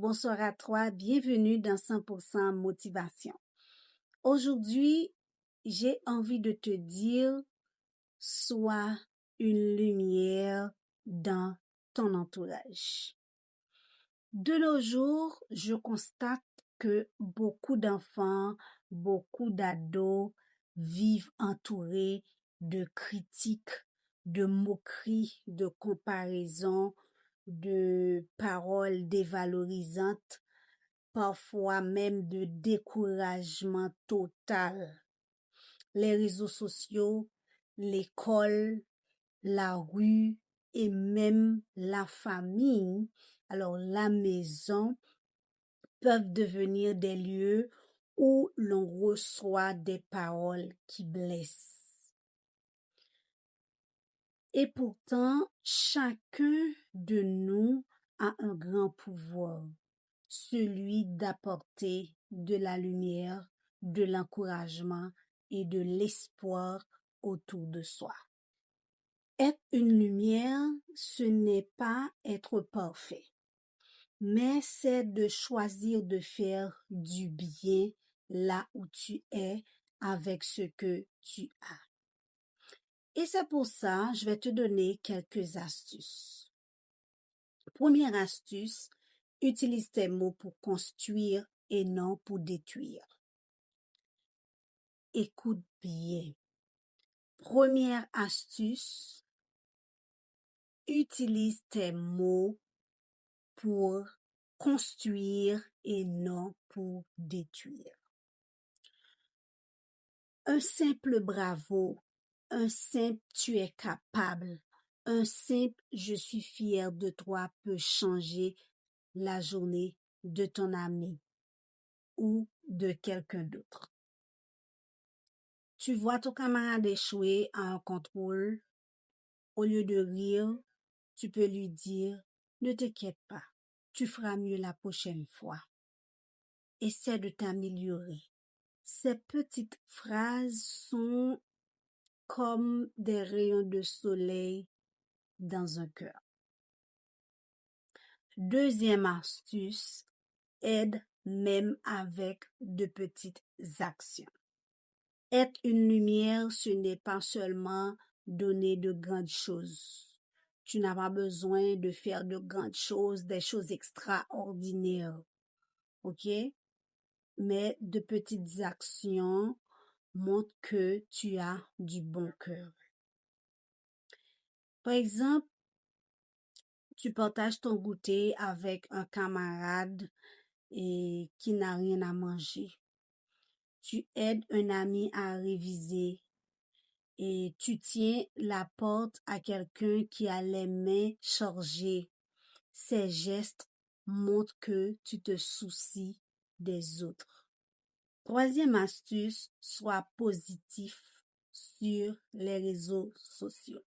bonsoir à toi, bienvenue dans 100% Motivation. Aujourd'hui, j'ai envie de te dire, sois une lumière dans ton entourage. De nos jours, je constate que beaucoup d'enfants, beaucoup d'ados vivent entourés de critiques, de moqueries, de comparaisons, de paroles dévalorisantes, parfois même de découragement total. Les réseaux sociaux, l'école, la rue et même la famille, alors la maison, peuvent devenir des lieux où l'on reçoit des paroles qui blessent. Et pourtant, chacun de nous a un grand pouvoir, celui d'apporter de la lumière, de l'encouragement et de l'espoir autour de soi. Être une lumière, ce n'est pas être parfait, mais c'est de choisir de faire du bien là où tu es avec ce que tu as. Et c'est pour ça, je vais te donner quelques astuces. Première astuce, utilise tes mots pour construire et non pour détruire. Écoute bien. Première astuce, utilise tes mots pour construire et non pour détruire. Un simple bravo, un simple tu es capable, un simple je suis fier de toi peut changer la journée de ton ami ou de quelqu'un d'autre. Tu vois ton camarade échouer à un contrôle, au lieu de rire, tu peux lui dire « Ne t'inquiète pas, tu feras mieux la prochaine fois. Essaie de t'améliorer. » Ces petites phrases sont comme des rayons de soleil dans un cœur. Deuxième astuce, aide même avec de petites actions. Être une lumière, ce n'est pas seulement donner de grandes choses. Tu n'as pas besoin de faire de grandes choses, des choses extraordinaires, ok? Mais de petites actions montrent que tu as du bon cœur. Par exemple, tu partages ton goûter avec un camarade et qui n'a rien à manger. Tu aides un ami à réviser et tu tiens la porte à quelqu'un qui a les mains chargées. Ces gestes montrent que tu te soucies des autres. Troisième astuce, sois positif sur les réseaux sociaux.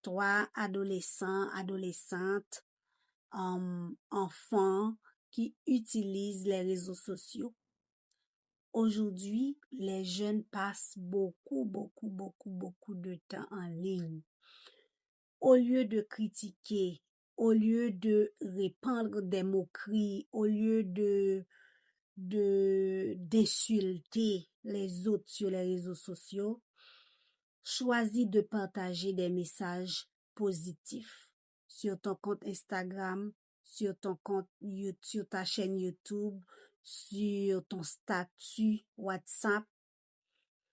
Toi, adolescent, adolescente, enfant qui utilisent les réseaux sociaux. Aujourd'hui, les jeunes passent beaucoup de temps en ligne. Au lieu de critiquer, au lieu de répandre des moqueries, au lieu d'insulter les autres sur les réseaux sociaux, choisis de partager des messages positifs sur ton compte Instagram, sur ton compte YouTube, sur ta chaîne YouTube, sur ton statut WhatsApp.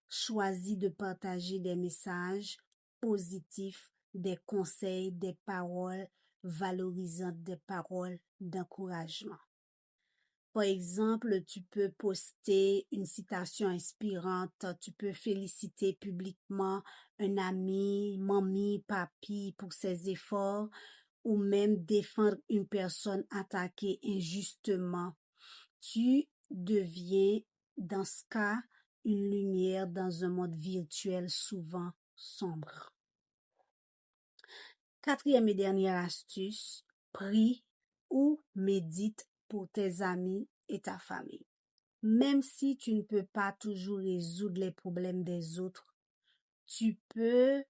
Choisis de partager des messages positifs, des conseils, des paroles valorisantes, des paroles d'encouragement. Par exemple, tu peux poster une citation inspirante, tu peux féliciter publiquement un ami, mamie, papi pour ses efforts ou même défendre une personne attaquée injustement. Tu deviens, dans ce cas, une lumière dans un monde virtuel souvent sombre. Quatrième et dernière astuce, prie ou médite pour tes amis et ta famille. Même si tu ne peux pas toujours résoudre les problèmes des autres, tu peux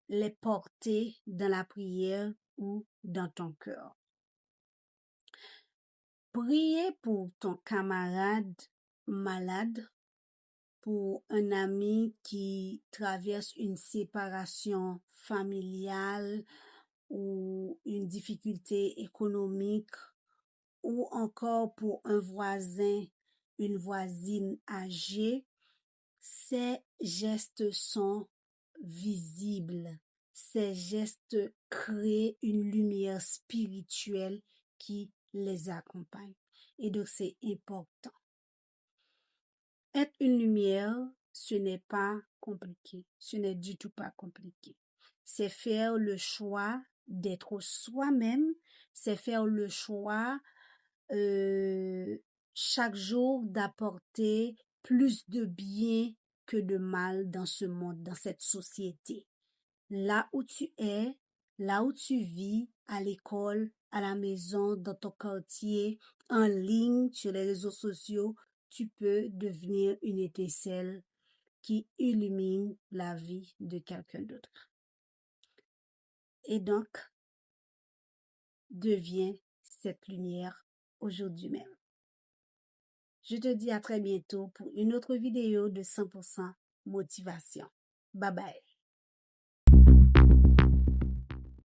les porter dans la prière ou dans ton cœur. Priez pour ton camarade malade, pour un ami qui traverse une séparation familiale ou une difficulté économique, ou encore pour un voisin, une voisine âgée. Ces gestes sont visibles. Ces gestes créent une lumière spirituelle qui les accompagne. Et donc, c'est important. Être une lumière, ce n'est pas compliqué. Ce n'est du tout pas compliqué. C'est faire le choix d'être soi-même. C'est faire le choix chaque jour d'apporter plus de bien que de mal dans ce monde, dans cette société. Là où tu es, là où tu vis, à l'école, à la maison, dans ton quartier, en ligne, sur les réseaux sociaux, tu peux devenir une étincelle qui illumine la vie de quelqu'un d'autre. Et donc, deviens cette lumière aujourd'hui même. Je te dis à très bientôt pour une autre vidéo de 100% motivation. Bye bye.